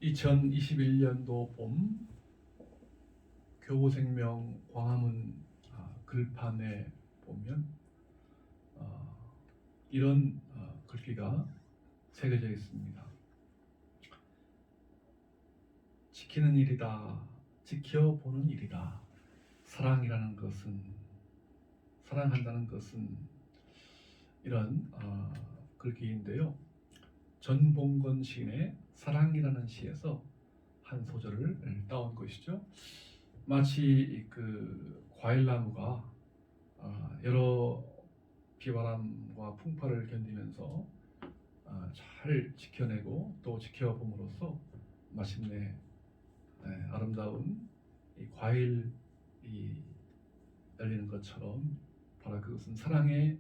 2021년도 봄 교보생명 광화문 글판에 보면 이런 글귀가 새겨져 있습니다. 지키는 일이다, 지켜보는 일이다. 사랑이라는 것은, 사랑한다는 것은, 이런 글귀인데요. 전봉건 시인의 사랑이라는 시에서 한 소절을 따온 것이죠. 마치 그 과일나무가 여러 비바람과 풍파를 견디면서 잘 지켜내고 또 지켜봄으로써 마침내 아름다운 이 과일이 열리는 것처럼 바로 그것은 사랑의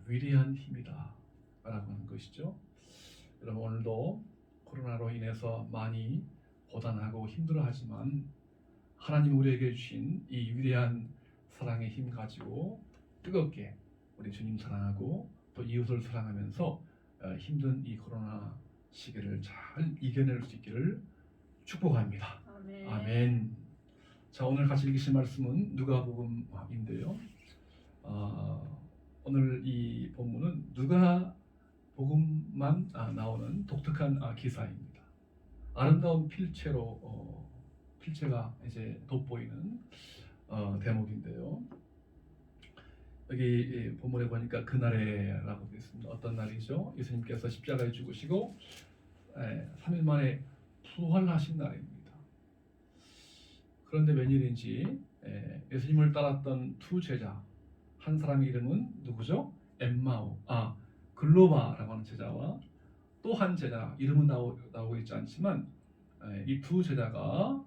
위대한 힘이다 라고 하는 것이죠. 여러분, 오늘도 코로나로 인해서 많이 고단하고 힘들어하지만 하나님 우리에게 주신 이 위대한 사랑의 힘 가지고 뜨겁게 우리 주님 사랑하고 또 이웃을 사랑하면서 힘든 이 코로나 시기를 잘 이겨낼 수 있기를 축복합니다. 아멘. 아멘. 자, 오늘 같이 읽으실 말씀은 누가복음인데요. 오늘 이 본문은 누가복음만 나오는 독특한 기사입니다. 아름다운 필체가 이제 돋보이는 대목인데요. 여기 본문에 보니까 그날에라고 되어 있습니다. 어떤 날이죠? 예수님께서 십자가에 죽으시고 3일 만에 부활하신 날입니다. 그런데 웬일인지 예수님을 따랐던 두 제자, 한 사람의 이름은 누구죠? 엠마오, 글로바라고 하는 제자와 또 한 제자, 이름은 나오고 있지 않지만 이 두 제자가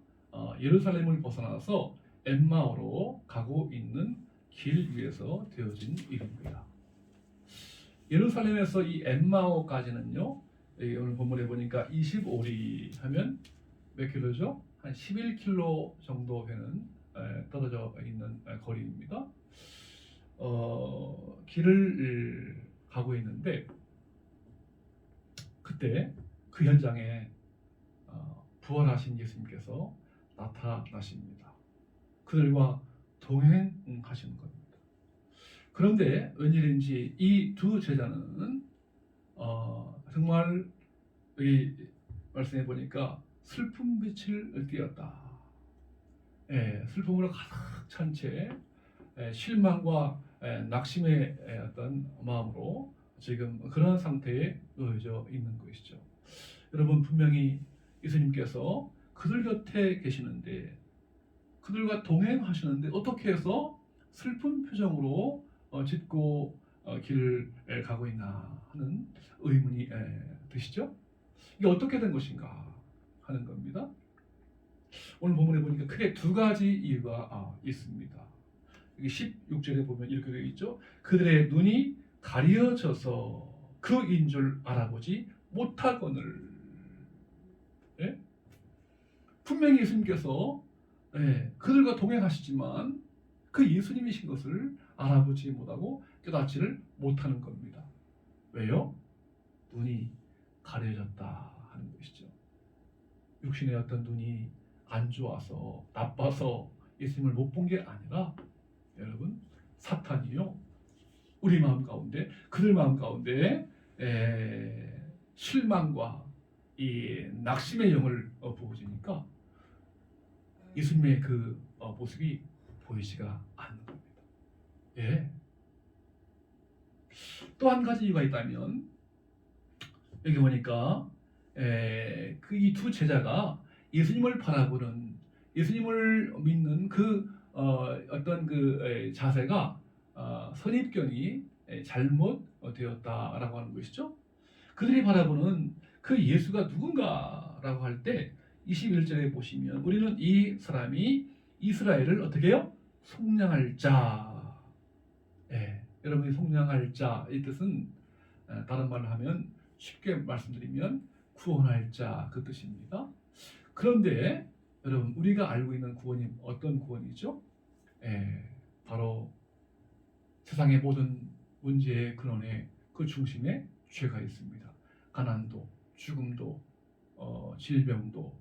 예루살렘을 벗어나서 엠마오로 가고 있는 길 위에서 되어진 일입니다. 예루살렘에서 이 엠마오까지는요, 오늘 본문에 보니까 25리 하면 몇 킬로죠? 한 11킬로 정도 되는 떨어져 있는 거리입니다. 길을 가고 있는데 그때 그 현장에 부활하신 예수님께서 나타나십니다. 그들과 동행하시는 겁니다. 그런데 웬일인지 이 두 제자는 정말 이 말씀해 보니까 슬픈 빛을 띠었다. 슬픔으로 가득 찬 채 실망과 낙심의 어떤 마음으로 지금 그런 상태에 놓여져 있는 것이죠. 여러분, 분명히 예수님께서 그들 곁에 계시는데, 그들과 동행하시는데 어떻게 해서 슬픈 표정으로 짚고 길을 가고 있나 하는 의문이 드시죠? 이게 어떻게 된 것인가 하는 겁니다. 오늘 본문에 보니까 크게 두 가지 이유가 있습니다. 여기 16절에 보면 이렇게 되어 있죠. 그들의 눈이 가려져서 그인 줄 알아보지 못하거늘. 분명히 예수님께서 그들과 동행하시지만 그 예수님이신 것을 알아보지 못하고 깨닫지를 못하는 겁니다. 왜요? 눈이 가려졌다 하는 것이죠. 육신의 어떤 눈이 안 좋아서 나빠서 예수님을 못 본 게 아니라, 여러분, 사탄이요, 우리 마음 가운데, 그들 마음 가운데 실망과 이 낙심의 영을 부어주니까 예수님의 그 모습이 보이지가 않는 겁니다. 또 한 가지 이유가 있다면, 여기 보니까 그 이 두 제자가 예수님을 바라보는, 예수님을 믿는 그 어떤 그 자세가 선입견이 잘못되었다라고 하는 것이죠. 그들이 바라보는 그 예수가 누군가라고 할 때 21절에 보시면 우리는 이 사람이 이스라엘을 어떻게 해요? 속량할 자. 여러분이 속량할 자, 이 뜻은 다른 말로 하면, 쉽게 말씀드리면 구원할 자, 그 뜻입니다. 그런데 여러분, 우리가 알고 있는 구원이 어떤 구원이죠? 바로 세상의 모든 문제의 근원에 그 중심에 죄가 있습니다. 가난도, 죽음도, 질병도,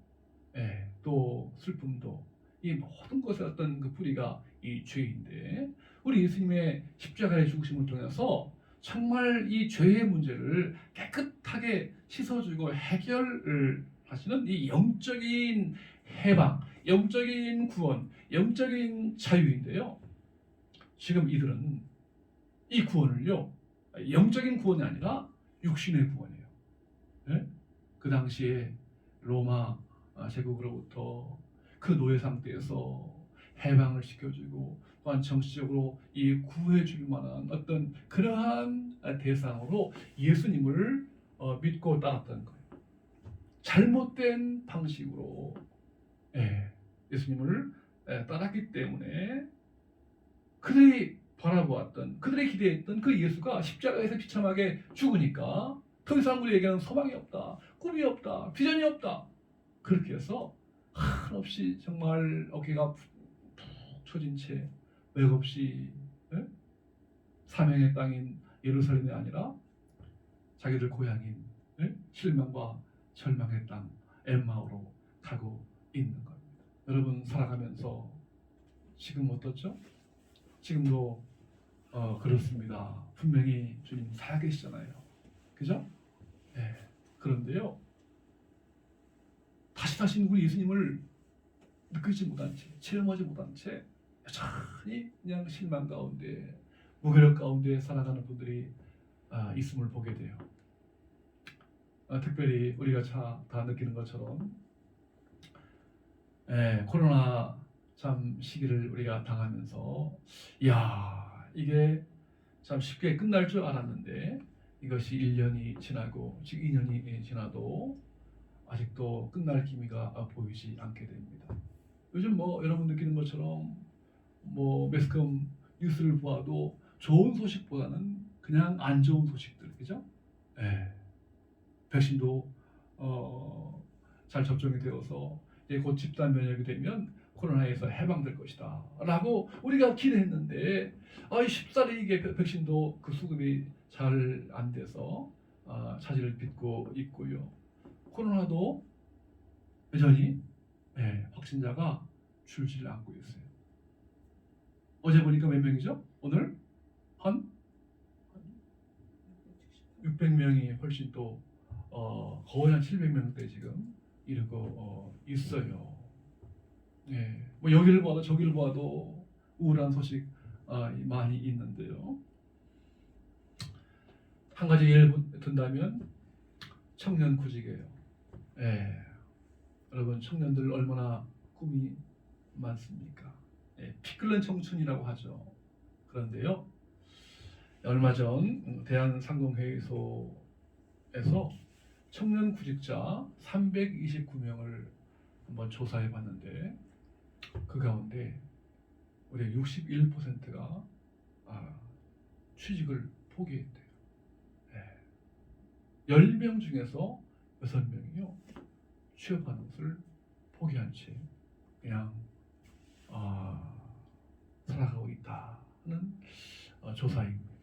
또 슬픔도, 이 모든 것의 어떤 그 뿌리가 이 죄인데, 우리 예수님의 십자가의 죽으심을 통해서 정말 이 죄의 문제를 깨끗하게 씻어주고 해결을 하시는 이 영적인 해방, 영적인 구원, 영적인 자유인데요. 지금 이들은 이 구원을요, 영적인 구원이 아니라 육신의 구원이에요. 네? 그 당시에 로마 제국으로부터 그 노예 상태에서 해방을 시켜주고, 또한 정치적으로 이 구해줄 만한 어떤 그러한 대상으로 예수님을 믿고 따랐던 거예요. 잘못된 방식으로 예수님을 따랐기 때문에 그들이 바라보았던, 그들이 기대했던 그 예수가 십자가에서 비참하게 죽으니까 더 이상 우리에게는 소망이 없다, 꿈이 없다, 비전이 없다. 그렇게 해서 한없이 정말 어깨가 푹 처진 채 맥없이 사명의 땅인 예루살렘이 아니라 자기들 고향인 실망과 절망의 땅 엠마오로 가고 있는 겁니다. 여러분 살아가면서 지금 어떻죠? 지금도 그렇습니다. 분명히 주님 살아계시잖아요. 그죠? 그런데요, 다시 우리 예수님을 느끼지 못한 채, 체험하지 못한 채 여전히 그냥 실망 가운데, 무기력 가운데 살아가는 분들이 있음을 보게 돼요. 특별히 우리가 다 느끼는 것처럼 코로나 참 시기를 우리가 당하면서, 이야, 이게 참 쉽게 끝날 줄 알았는데 이것이 1년이 지나고 지금 2년이 지나도 아직도 끝날 기미가 보이지 않게 됩니다. 요즘 여러분 느끼는 것처럼 매스컴 뉴스를 보아도 좋은 소식보다는 그냥 안 좋은 소식들, 그죠? 백신도 잘 접종이 되어서 이제 곧 집단 면역이 되면 코로나에서 해방될 것이다 라고 우리가 기대했는데, 쉽사리 이게 백신도 그 수급이 잘 안 돼서 차질을 빚고 있고요. 코로나도 여전히 확진자가 줄지를 않고 있어요. 어제 보니까 몇 명이죠? 오늘 한 600명이 훨씬 또 거의 한 700명대 지금 이르고 있어요. 여기를 봐도 저기를 봐도 우울한 소식 많이 있는데요. 한 가지 예를 든다면 청년 구직이에요. 여러분 청년들 얼마나 꿈이 많습니까? 피 끓는 청춘이라고 하죠. 그런데요, 얼마 전 대한상공회의소에서 청년 구직자 329명을 한번 조사해 봤는데, 그 가운데 우리 61%가 취직을 포기했대요. 10명 중에서 6명이요 취업하는 것을 포기한 채 그냥 살아가고 있다는 조사입니다.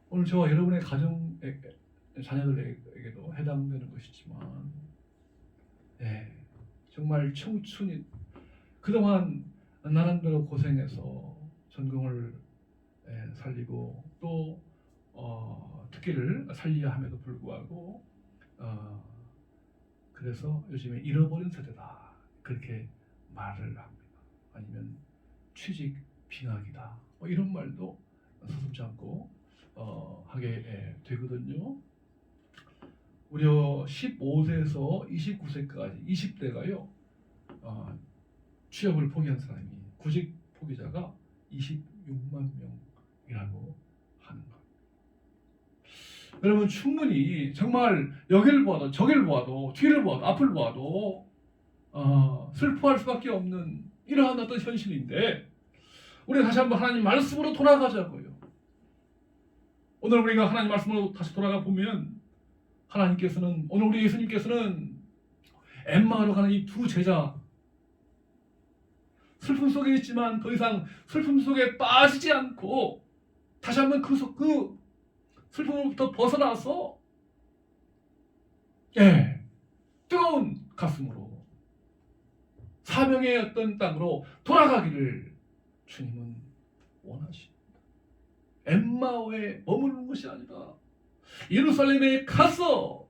오늘 저와 여러분의 가정 자녀들에게도 해당되는 것이지만, 정말 청춘이 그동안 나름대로 고생해서 전공을 살리고 또 특기를 살려야 함에도 불구하고 그래서 요즘에 잃어버린 세대다 그렇게 말을 합니다. 아니면 취직 빙하기다 이런 말도 서슴지 않고 하게 되거든요. 무려 15세에서 29세까지 20대가요 취업을 포기한 사람이, 구직 포기자가 26만 명이라고 하는 것. 여러분 충분히 정말 여기를 보아도 저기를 보아도 뒤를 보아도 앞을 보아도 슬퍼할 수밖에 없는 이러한 어떤 현실인데, 우리 다시 한번 하나님 말씀으로 돌아가자고요. 오늘 우리가 하나님 말씀으로 다시 돌아가 보면 하나님께서는, 오늘 우리 예수님께서는 엠마오로 가는 이 두 제자, 슬픔 속에 있지만 더 이상 슬픔 속에 빠지지 않고 다시 한번 그 슬픔으로부터 벗어나서 예, 뜨거운 가슴으로 사명의 어떤 땅으로 돌아가기를 주님은 원하십니다. 엠마오에 머무르는 것이 아니라 예루살렘에 가서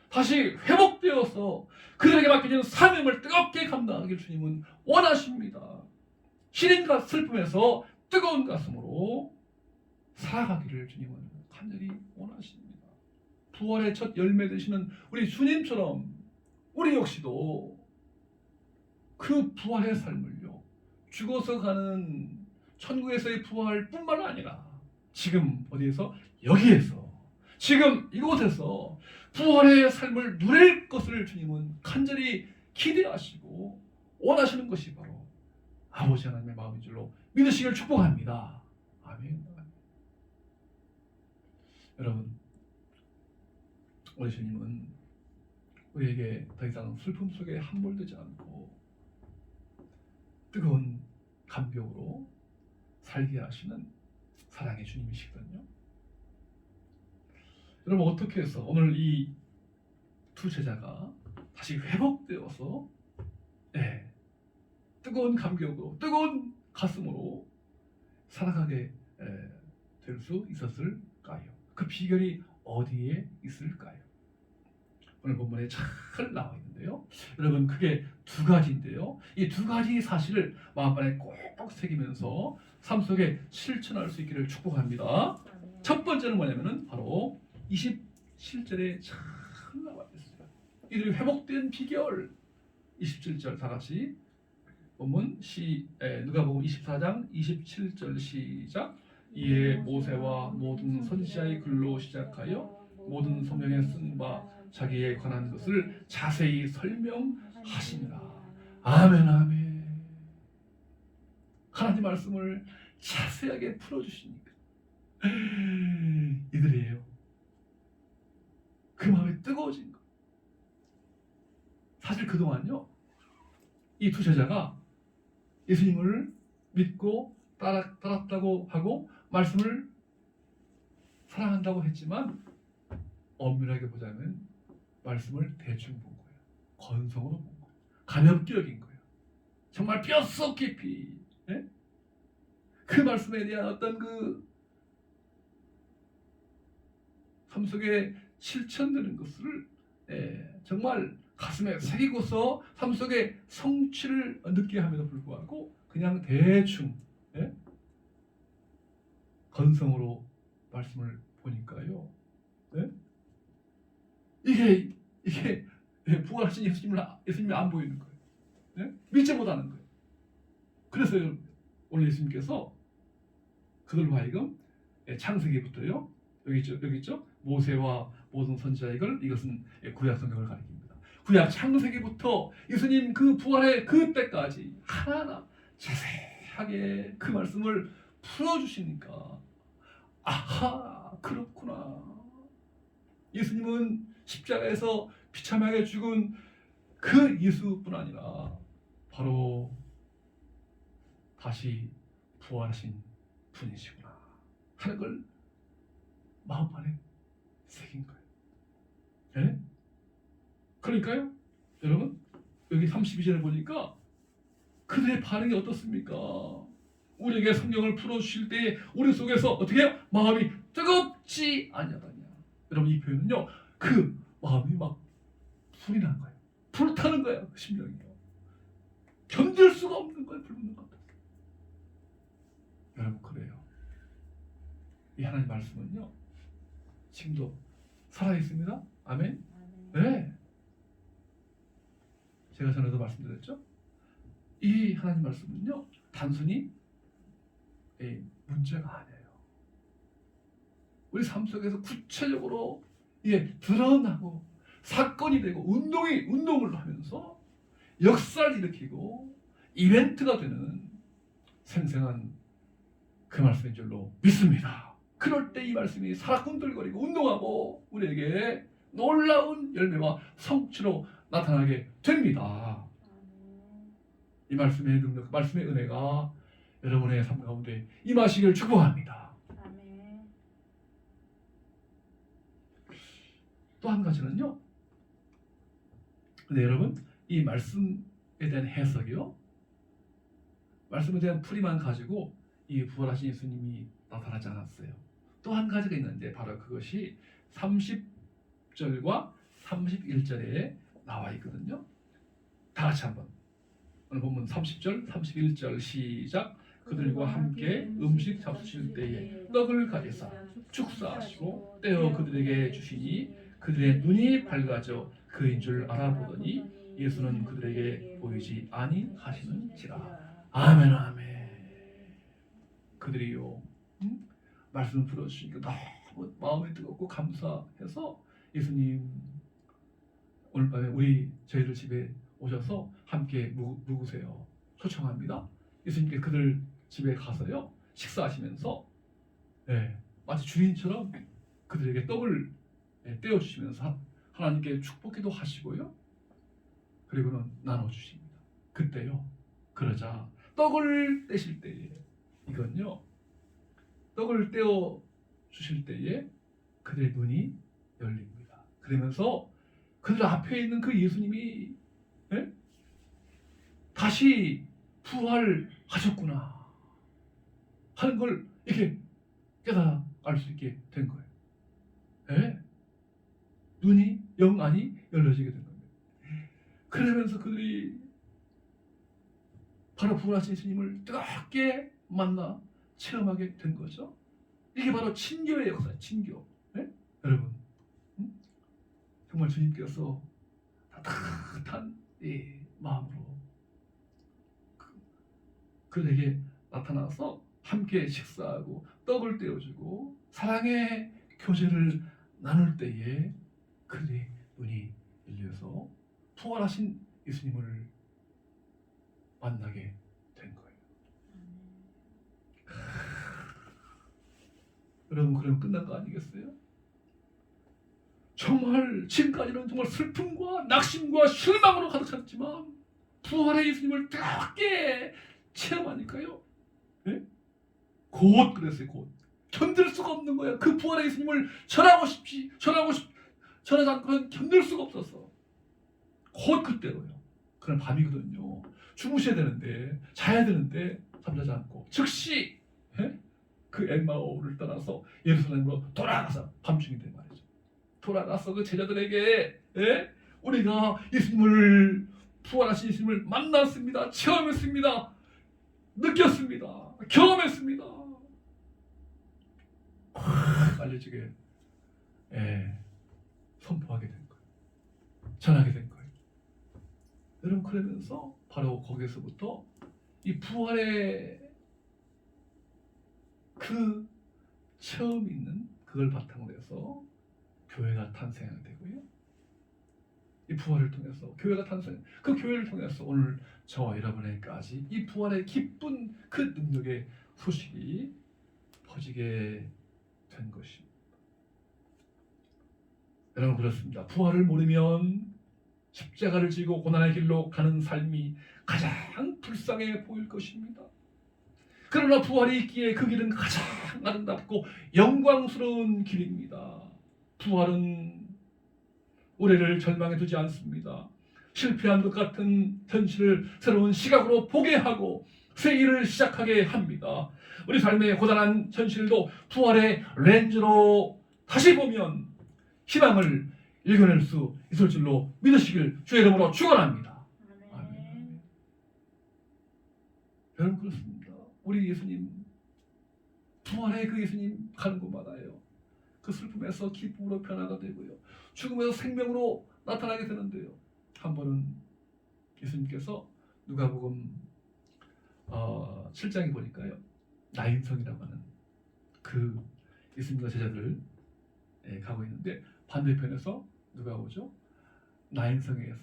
다시 회복되어서 그들에게 맡겨진 사명을 뜨겁게 감당하기를 주님은 원하십니다. 시련과 슬픔에서 뜨거운 가슴으로 살아가기를 주님은 간절히 원하십니다. 부활의 첫 열매 되시는 우리 주님처럼 우리 역시도 그 부활의 삶을요, 죽어서 가는 천국에서의 부활뿐만 아니라 지금 어디에서? 여기에서, 지금 이곳에서 부활의 삶을 누릴 것을 주님은 간절히 기대하시고 원하시는 것이 바로 아버지 하나님의 마음인 줄로 믿으시길 축복합니다. 아멘. 여러분, 우리 주님은 우리에게 더 이상 슬픔 속에 함몰되지 않고 뜨거운 감격으로 살게 하시는 사랑의 주님이시거든요. 여러분, 어떻게 해서 오늘 이 두 제자가 다시 회복되어서 뜨거운 감격으로, 뜨거운 가슴으로 살아가게 될 수 있었을까요? 그 비결이 어디에 있을까요? 오늘 본문에 잘 나와 있는데요. 여러분, 그게 두 가지인데요. 이 두 가지 사실을 마음판에 꼭 새기면서 삶 속에 실천할 수 있기를 축복합니다. 첫 번째는 뭐냐면은 바로 27절에 잘 나와 있어요. 이들이 회복된 비결. 27절 다 같이 본문 누가복음 24장 27절 시작. 이에 모세와 모든 선지자의 글로 시작하여 모든 성경에 쓴 바 자기에 관한 것을 자세히 설명하시니라. 아멘, 아멘. 하나님 말씀을 자세하게 풀어주시니까 이들이에요. 그 마음이 뜨거워진 거. 사실 그동안요, 이 두 제자가 예수님을 믿고 따랐다고 하고 말씀을 사랑한다고 했지만 엄밀하게 보자면 말씀을 대충 본 거예요. 건성으로 본 거예요. 가볍게 여긴 거예요. 정말 뼛속 깊이 그 말씀에 대한 어떤 그 삶 속에 실천되는 것을 정말 가슴에 새기고서 삶 속에 성취를 느끼게 함에도 불구하고 그냥 대충 건성으로 말씀을 보니까요, 이게 부활하신 예수님이 안 보이는 거예요. 믿지 못하는 거예요. 그래서 오늘 예수님께서 그들로 하여금 창세기부터요, 여기 있죠? 모세와 모든 선지자의 글, 이것은 구약 성경을 가리킵니다. 구약 창세기부터 예수님 그 부활의 그때까지 하나하나 자세하게 그 말씀을 풀어주시니까 아하, 그렇구나. 예수님은 십자가에서 비참하게 죽은 그 예수뿐 아니라 바로 다시 부활하신 분이시구나 하는 걸 마음판에 새긴 거예요. 그러니까요, 여러분, 여기 32절을 보니까 그들의 반응이 어떻습니까? 우리에게 성경을 풀어주실 때 우리 속에서 어떻게 해요? 마음이 뜨겁지 아니하다냐. 여러분, 이 표현은요, 그 마음이 막 불이 난 거예요. 불타는 거예요. 그 심령이요. 견딜 수가 없는 거예요. 불붙는 것 같아서. 여러분, 그래요. 이 하나님 말씀은요, 지금도 살아있습니다. 아멘. 네. 제가 전에도 말씀드렸죠. 이 하나님 말씀은요, 단순히 문제가 아니에요. 우리 삶 속에서 구체적으로 드러나고 사건이 되고 운동을 하면서 역사를 일으키고 이벤트가 되는 생생한 그 말씀인 줄로 믿습니다. 그럴 때 이 말씀이 살아꿈틀거리고 운동하고 우리에게 놀라운 열매와 성취로 나타나게 됩니다. 이 말씀의 능력, 말씀의 은혜가 여러분의 삶 가운데 임하시길 축복합니다. 또 한 가지는요, 근데 여러분, 이 말씀에 대한 해석이요, 말씀에 대한 풀이만 가지고 이 부활하신 예수님이 나타나지 않았어요. 또 한 가지가 있는데 바로 그것이 30절과 31절에 나와 있거든요. 다 같이 한번 오늘 본문 30절, 31절 시작. 그들과 함께 음식 잡수실 때에 떡을 가져사 축사하시고 떼어 그들에게 주시니 그들의 눈이 밝아져 그인 줄 알아보더니 예수는 그들에게 보이지 아니하시는지라. 아멘 아멘. 그들이요, 말씀을 들어주시니까 너무 마음이 뜨겁고 감사해서 예수님 오늘 밤에 저희들 집에 오셔서 함께 묵으세요 초청합니다. 예수님께 그들 집에 가서요 식사하시면서 마치 주인처럼 그들에게 떡을 떼어주시면서 하나님께 축복기도 하시고요, 그리고는 나눠주십니다. 그때요, 그러자 떡을 떼실 때에, 이건요, 떡을 떼어 주실 때에 그들의 눈이 열립니다. 그러면서 그들 앞에 있는 그 예수님이 다시 부활하셨구나 하는 걸 이렇게 깨달아 알 수 있게 된 거예요. 눈이 영안이 열려지게 된 겁니다. 그러면서 그들이 바로 부활하신 예수님을 뜨겁게 만나 체험하게 된 거죠. 이게 바로 친교의 역사예요. 친교. 여러분, 정말 주님께서 따뜻한 마음으로 그들에게 나타나서 함께 식사하고 떡을 떼어주고 사랑의 교제를 나눌 때에 그들의 눈이 열려서 부활하신 예수님을 만나게 된 거예요. 여러분, 그럼 끝난 거 아니겠어요? 정말 지금까지는 정말 슬픔과 낙심과 실망으로 가득 찼지만 부활의 예수님을 뜨겁게 체험하니까요, 곧 그랬어요. 곧 견딜 수가 없는 거예요. 그 부활의 예수님을 전하지 않고는 견딜 수가 없어서 곧 그때로요. 그날 밤이거든요. 주무셔야 되는데, 자야 되는데 잠자지 않고 즉시 그 엠마오를 떠나서 예루살렘으로 돌아가서 밤중인데 말이죠. 돌아가서 그 제자들에게 우리가 예수님을, 부활하신 예수님을 만났습니다. 체험했습니다. 느꼈습니다. 경험했습니다. 알려지게 선포하게 된 거예요. 전하게 된 거예요. 여러분, 그러면서 바로 거기서부터 이 부활의 그 처음 있는 그걸 바탕으로 해서 교회가 탄생하게 되고요. 이 부활을 통해서 교회가 탄생, 그 교회를 통해서 오늘 저와 여러분에게까지 이 부활의 기쁜 그 능력의 소식이 퍼지게 된 것입니다. 여러분, 그렇습니다. 부활을 모르면 십자가를 지고 고난의 길로 가는 삶이 가장 불쌍해 보일 것입니다. 그러나 부활이 있기에 그 길은 가장 아름답고 영광스러운 길입니다. 부활은 우리를 절망에 두지 않습니다. 실패한 것 같은 현실을 새로운 시각으로 보게 하고 새 일을 시작하게 합니다. 우리 삶의 고단한 현실도 부활의 렌즈로 다시 보면 희망을 읽어낼 수 있을 줄로 믿으시길 주의 이름으로 축원합니다. 아멘. 여러분, 그렇습니다. 우리 예수님, 부활의 그 예수님 가는 곳마다요, 그 슬픔에서 기쁨으로 변화가 되고요, 죽음에서 생명으로 나타나게 되는데요. 한 번은 예수님께서 누가복음 7장에 보니까요, 나인성이라고 하는 그 예수님과 제자들 가고 있는데 반대편에서 누가 오죠? 나인성에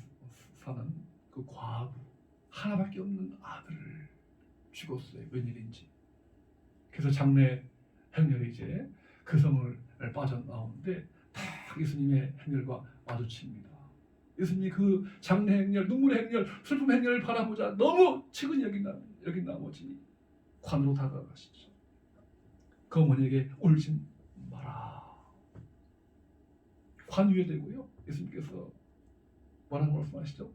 사는 그 과부, 하나밖에 없는 아들을 죽었어요. 웬일인지. 그래서 장례 행렬이 이제 그 성을 빠져나오는데 딱 예수님의 행렬과 마주칩니다. 예수님이 그 장례 행렬, 눈물의 행렬, 슬픔 행렬을 바라보자 너무 측은히 여긴 나머지 관으로 다가가시죠. 그 어머니에게 울지 마라. 관 위에 대고요, 예수님께서 뭐라고 말씀하시죠?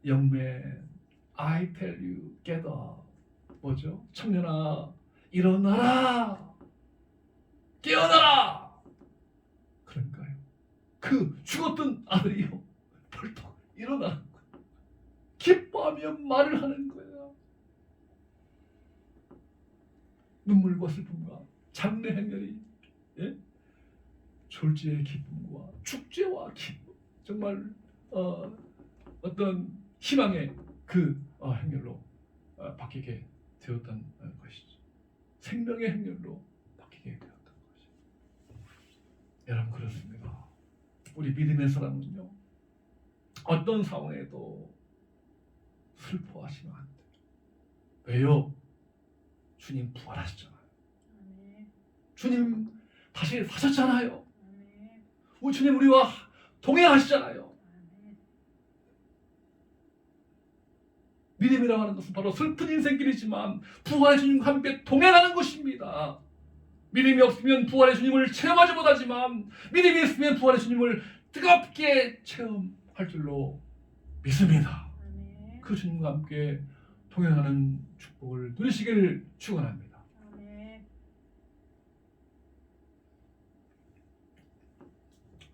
Young man, I tell you, get up. 뭐죠? 청년아, 일어나라! 깨어나라! 그러니까요. 그 죽었던 아들이요. 벌떡 일어나는 거예요. 기뻐하며 말을 하는 거예요. 눈물과 슬픔과 장래 행렬이, 예? 졸지의 기쁨과 축제와 기쁨, 정말 어떤 희망의 그 행렬로 바뀌게 되었던 것이죠. 생명의 행렬로 바뀌게 되었던 것이죠. 여러분, 그렇습니다. 우리 믿음의 사람은요, 어떤 상황에도 슬퍼하시면 안 돼요. 왜요? 주님 부활하셨잖아요. 주님 다시 사셨잖아요. 우리 주님 우리와 동행하시잖아요. 믿음이라고 하는 것은 바로 슬픈 인생길이지만 부활의 주님과 함께 동행하는 것입니다. 믿음이 없으면 부활의 주님을 체험하지 못하지만 믿음이 있으면 부활의 주님을 뜨겁게 체험할 줄로 믿습니다. 그 주님과 함께 동행하는 축복을 누리시길 축원합니다.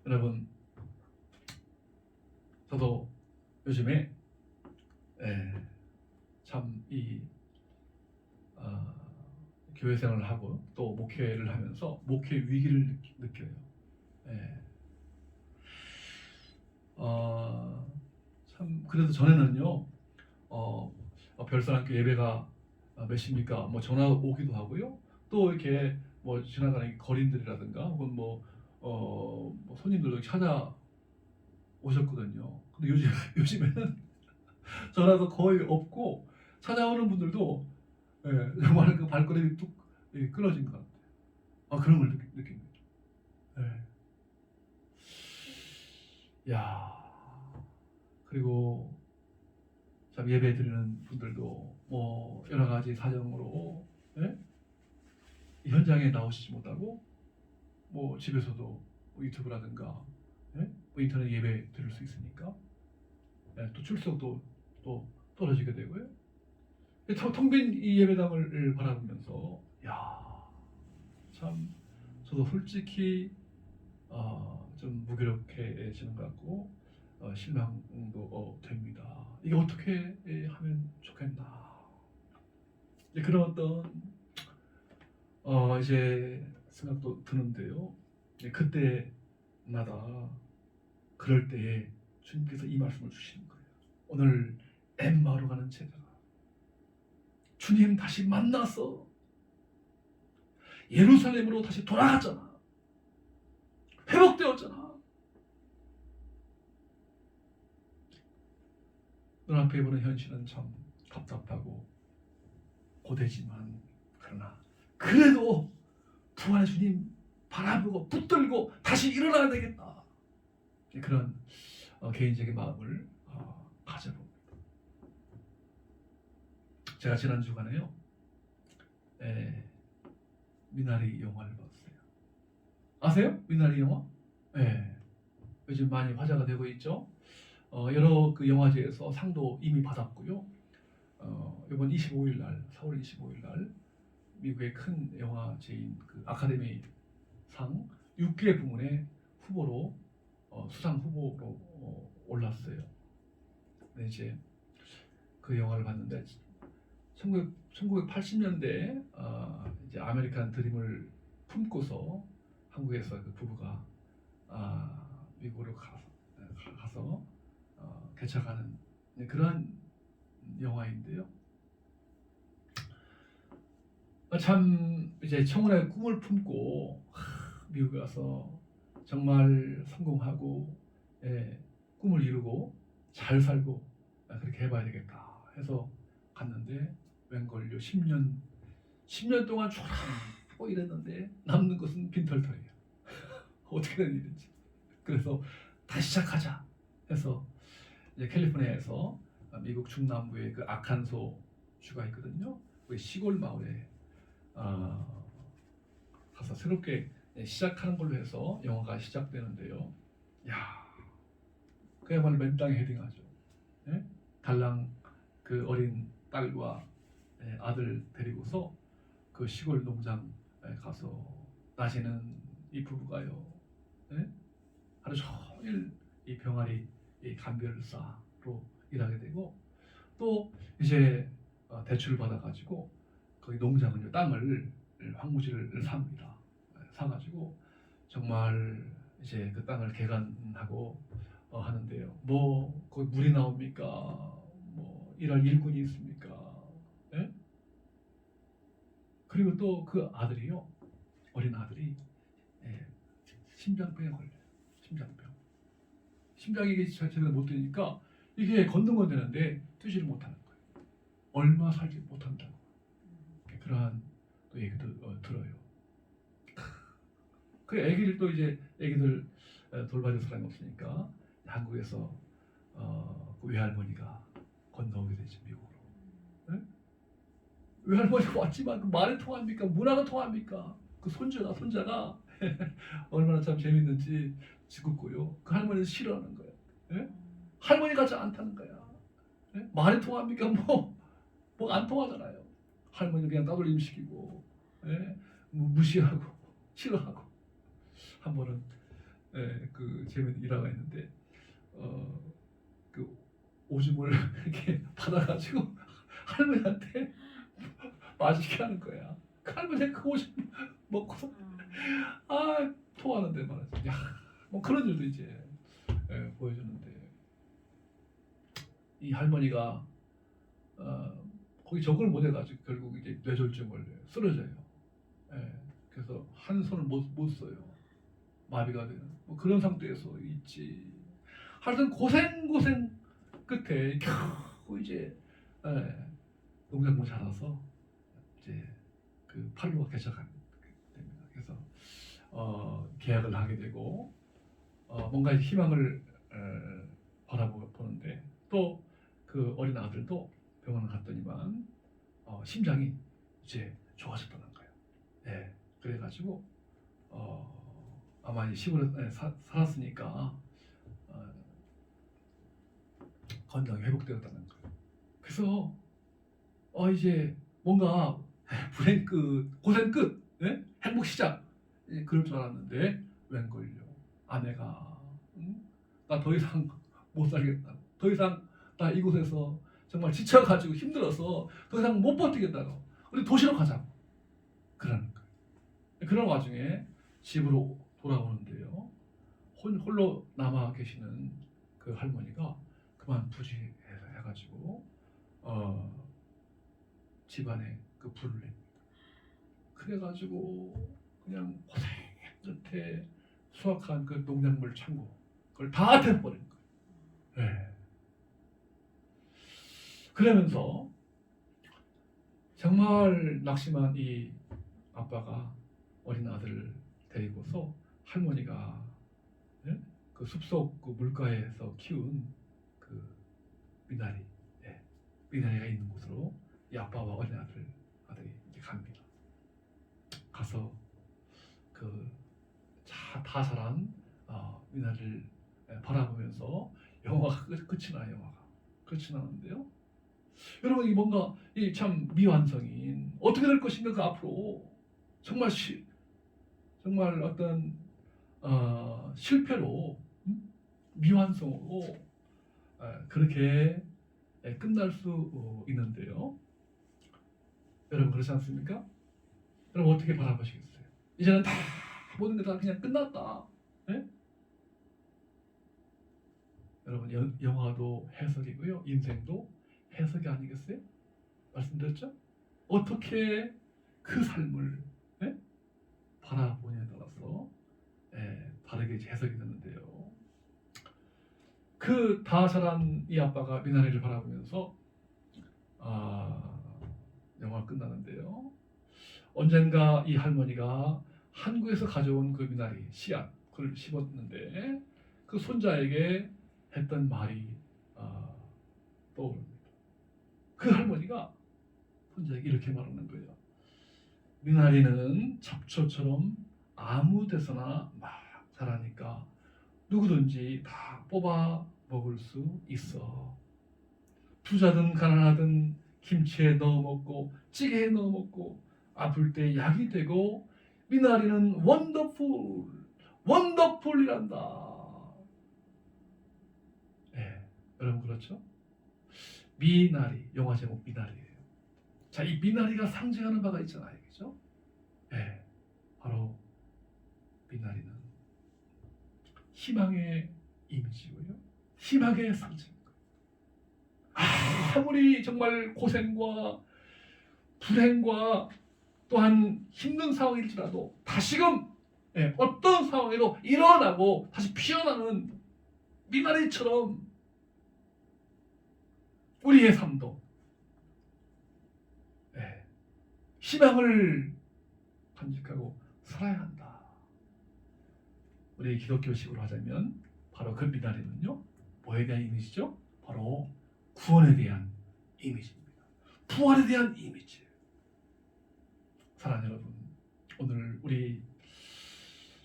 여러분, 저도 요즘에 참 교회 생활을 하고 또 목회를 하면서 목회 위기를 느껴요. 참 그래서 전에는요, 별사랑교 예배가 몇 시입니까? 뭐 전화 오기도 하고요. 또 이렇게 뭐 지나가는 거린들이라든가 혹은 뭐 손님들도 찾아오셨거든요. 근데 요즘에는 전화도 거의 없고 찾아오는 분들도 정말 그 발걸음이 뚝 끊어진 것 같아요. 그런 걸 느낍니다. 야, 그리고 참 예배 드리는 분들도 뭐 여러 가지 사정으로 현장에 나오시지 못하고 뭐 집에서도 뭐 유튜브라든가 뭐 인터넷 예배 드릴 수 있으니까 또 출석도 또 떨어지게 되고요. 텅 빈 이 예배당을 바라보면서 참 저도 솔직히 좀 무기력해지는 것 같고 실망도 됩니다. 이게 어떻게 하면 좋겠나. 이제 그런 어떤 이제 생각도 드는데요. 그때마다 그럴 때에 주님께서 이 말씀을 주시는 거예요. 오늘 엠마오로 가는 제자가 주님 다시 만나서 예루살렘으로 다시 돌아갔잖아. 회복되었잖아. 눈앞에 보는 현실은 참 답답하고 고되지만 그러나 그래도 부활의 주님 바라보고 붙들고 다시 일어나야 되겠다. 그런 개인적인 마음을 가져봅니다. 제가 지난 주간에요, 미나리 영화를 봤어요. 아세요? 미나리 영화? 요즘 많이 화제가 되고 있죠. 여러 그 영화제에서 상도 이미 받았고요. 이번 25일 날, 4월 25일 날 미국의 큰 영화제인 그 아카데미 상 6개 부문의 후보로 수상 후보로 올랐어요. 네, 이제 그 영화를 봤는데 1980년대 이제 아메리칸 드림을 품고서 한국에서 그 부부가 미국으로 가서 개척하는 그러한 영화인데요. 참 이제 청혼의 꿈을 품고 미국에 가서 정말 성공하고 꿈을 이루고 잘 살고 그렇게 해봐야 되겠다 해서 갔는데 웬걸요 10년 동안 쭉 이랬는데 남는 것은 빈털털이에요. 어떻게 된 일인지. 그래서 다시 시작하자 해서 이제 캘리포니아에서 미국 중남부의 그 아칸소 주가 있거든요. 그 시골 마을에 가서 새롭게 시작하는 걸로 해서 영화가 시작되는데요. 그야말로 맨땅에 헤딩하죠. 예? 달랑 그 어린 딸과 아들 데리고서 그 시골 농장 가서 낮에는 이 부부가요, 예? 하루 종일 이 병아리 이 감별사로 일하게 되고, 또 이제 대출을 받아가지고 거기 농장을, 땅을, 황무지를 삽니다. 사가지고 정말 이제 그 땅을 개간하고 하는데요. 뭐 거기 물이 나옵니까? 뭐 일할 일꾼이 있습니까? 예? 그리고 또 그 아들이요, 어린 아들이 심장병에 걸려요. 심장병. 심장이 이게 제대로 못 뛰니까 이게 걷는 건 되는데 뛰지를 못하는 거예요. 얼마 살지 못한다고. 그러한 또 얘기도 들어요. 그 아기를 또 이제 아기들 돌봐줄 사람이 없으니까 한국에서 그 외할머니가 건너오게 되지, 미국으로. 네? 외할머니가 왔지만 그 말이 통합니까? 문화가 통합니까? 그 손자가 얼마나 참 재밌는지 짓궂고요. 그 할머니는 싫어하는 거예요. 예? 할머니 같지 않다는 거야. 예? 말이 통합니까? 뭐 안 통하잖아요. 할머니 그냥 따돌림 시키고, 예? 무시하고 싫어하고. 한 번은 그 재밌는 일화가 있는데 그 오줌을 이렇게 받아가지고 할머니한테 마시게 하는 거야. 그 할머니가 그 오줌 먹고서 토하는데 말이지. 야, 뭐 그런 일도 이제 보여주는데, 이 할머니가 거기 적응을 못 해가지고 결국 이제 뇌졸중을 쓰러져요. 그래서 한 손을 못 써요. 마비가 되는 뭐 그런 상태에서 있지. 하여튼 고생 끝에 겨우 이제 농작물 자라서 이제 그 팔로가 개척한 됩니다. 그래서 계약을 하게 되고 뭔가 희망을 바라보는데, 또 그 어린 아들도 병원을 갔더니만 심장이 이제 좋아졌다는 거예요. 그래가지고 아마 이 시골에 살았으니까 건강이 회복되었다는 거예요. 그래서 이제 뭔가 불행 끝, 고생 끝, 행복 시작, 그럴 줄 알았는데 웬걸요, 아내가 나 더 이상 못 살겠다, 더 이상 나 이곳에서 정말 지쳐가지고 힘들어서 더 이상 못 버티겠다고, 우리 도시로 가자고 그러는 거예요. 그런 와중에 집으로 돌아오는데요, 홀로 남아 계시는 그 할머니가 그만 부지해가지고 집안에 그 불을 냅니다. 그래가지고 그냥 고생 끝에 수확한 그 농작물 창고 그걸 다 태워버린 거예요. 그러면서 정말 낙심한 이 아빠가 어린 아들을 데리고서 할머니가 그 숲속 그 물가에서 키운 그 미나리가 있는 곳으로 이 아빠와 어린 아들이 이제 갑니다. 가서 그 다 자란 미나리를 바라보면서 영화가 끝이 나는데요. 여러분, 이 뭔가 이 참 미완성인, 어떻게 될 것인가 그 앞으로 정말 어떤 실패로, 미완성으로 그렇게 끝날 수 있는데요. 여러분, 그렇지 않습니까? 여러분, 어떻게 바라보시겠어요? 이제는 다 모든 게 다 그냥 끝났다. 여러분, 영화도 해석이고요, 인생도 해석이 아니겠어요? 말씀드렸죠? 어떻게 그 삶을 바라보냐에 따라서 다르게 해석이 되는데요. 그 다 자란 이 아빠가 미나리를 바라보면서 영화가 끝나는데요. 언젠가 이 할머니가 한국에서 가져온 그 미나리 씨앗을 심었는데, 그 손자에게 했던 말이 떠오릅니다. 그 할머니가 손자에게 이렇게 말하는 거예요. 미나리는 잡초처럼 아무 데서나 막 자라니까 누구든지 다 뽑아 먹을 수 있어. 부자든 가난하든 김치에 넣어 먹고 찌개에 넣어 먹고 아플 때 약이 되고 미나리는 원더풀이란다. 네, 여러분 그렇죠? 미나리, 영화 제목 미나리예요. 자, 이 미나리가 상징하는 바가 있잖아요, 그죠? 네, 바로 미나리는 희망의 이미지고요, 희망의 상징. 아무리 정말 고생과 불행과 또한 힘든 상황일지라도 다시금 어떤 상황에도 일어나고 다시 피어나는 미나리처럼 우리의 삶도 희망을 간직하고 살아야 한다. 우리 기독교식으로 하자면 바로 그 미나리는요, 뭐에 대한 이미지죠? 바로 구원에 대한 이미지입니다. 부활에 대한 이미지. 사랑하는 여러분, 오늘 우리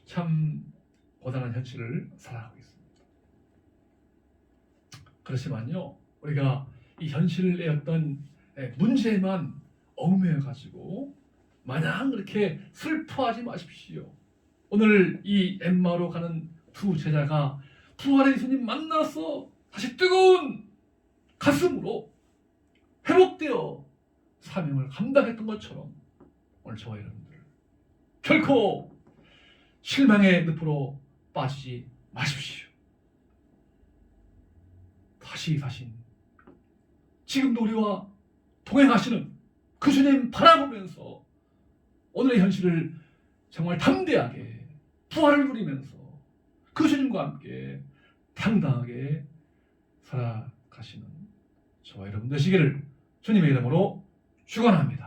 참 고단한 현실을 살아가고 있습니다. 그렇지만요, 우리가 이 현실의 어떤 문제만 얽매여 가지고 마냥 그렇게 슬퍼하지 마십시오. 오늘 이 엠마오로 가는 두 제자가 부활의 예수님 만나서 다시 뜨거운 가슴으로 회복되어 사명을 감당했던 것처럼 오늘 저와 여러분들 결코 실망의 늪으로 빠지지 마십시오. 다시 사신 지금도 우리와 동행하시는 그 주님 바라보면서 오늘의 현실을 정말 담대하게 부활을 누리면서 그 주님과 함께 당당하게 살아가시는 저와 여러분 되시기를 주님의 이름으로 축원합니다.